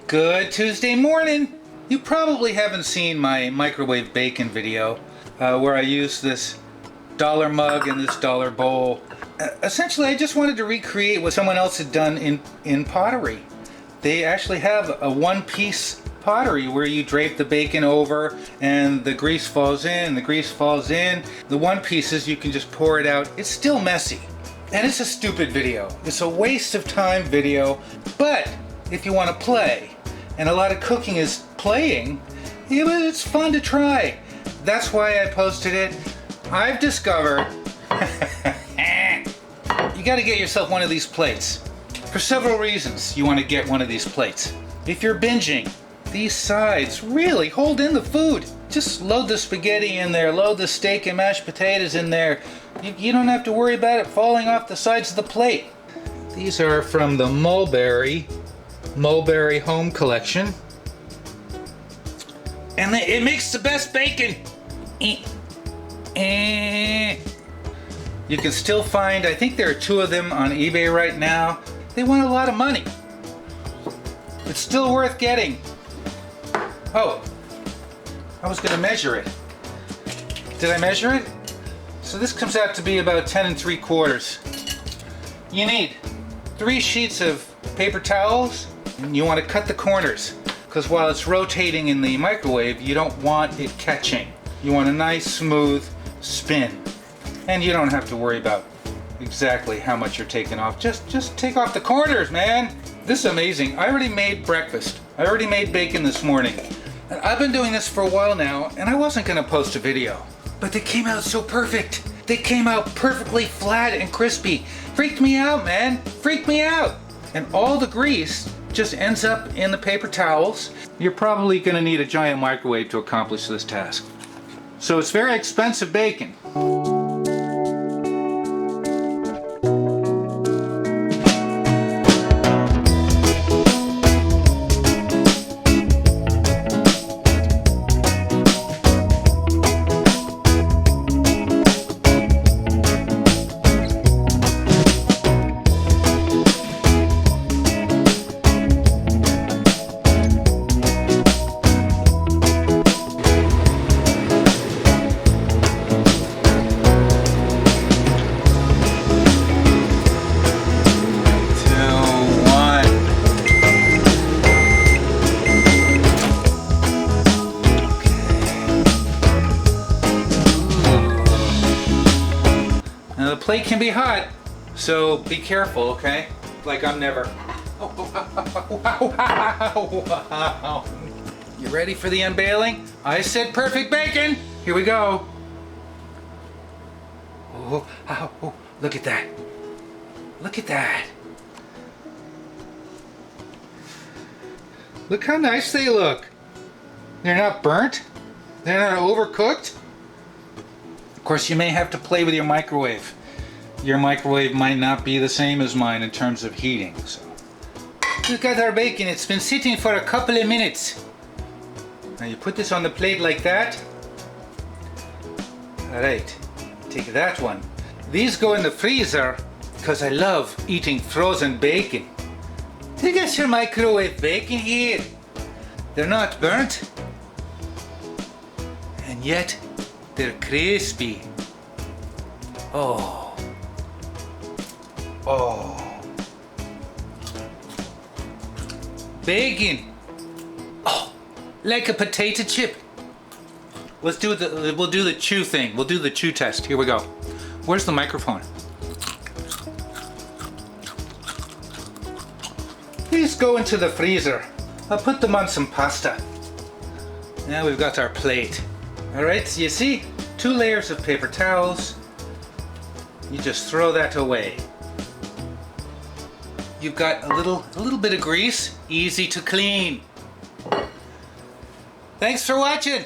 Good Tuesday morning. You probably haven't seen my microwave bacon video where I use this dollar mug and this dollar bowl. Essentially, I just wanted to recreate what someone else had done in pottery. They actually have a one-piece pottery where you drape the bacon over and the grease falls in, the grease falls in. The one pieces, you can just pour it out. It's still messy. And it's a stupid video. It's a waste of time video. But if you want to play, and a lot of cooking is playing, it's fun to try. That's why I posted it. I've discovered you got to get yourself one of these plates. For several reasons you want to get one of these plates. If you're binging, these sides really hold in the food. Just load the spaghetti in there, load the steak and mashed potatoes in there. You don't have to worry about it falling off the sides of the plate. These are from the Mulberry Home Collection. And it makes the best bacon. You can still find, I think there are 2 of them on eBay right now. They want a lot of money. It's still worth getting. Oh, I was gonna measure it. Did I measure it? So this comes out to be about 10 3/4. You need 3 sheets of paper towels, and you want to cut the corners, because while it's rotating in the microwave, you don't want it catching. You want a nice smooth spin. And you don't have to worry about exactly how much you're taking off. Just take off the corners, man. This is amazing. I already made breakfast. I already made bacon this morning. And I've been doing this for a while now, and I wasn't gonna post a video. But they came out so perfect. They came out perfectly flat and crispy. Freaked me out, man. Freaked me out. And all the grease just ends up in the paper towels. You're probably gonna need a giant microwave to accomplish this task. So it's very expensive bacon. Now the plate can be hot, so be careful, okay? Like I'm never. You ready for the unveiling? I said perfect bacon. Here we go. Oh, look at that. Look at that. Look how nice they look. They're not burnt. They're not overcooked. Of course, you may have to play with your microwave. Your microwave might not be the same as mine in terms of heating. So, look at our bacon. It's been sitting for a couple of minutes. Now you put this on the plate like that. All right, take that one. These go in the freezer because I love eating frozen bacon. Look at your microwave bacon here. They're not burnt, and yet they're crispy. Oh. Bacon. Oh, like a potato chip. We'll do the chew thing. We'll do the chew test. Here we go. Where's the microphone? These go into the freezer. I'll put them on some pasta. Now we've got our plate. All right, so you see, 2 layers of paper towels. You just throw that away. You've got a little bit of grease, easy to clean. Thanks for watching.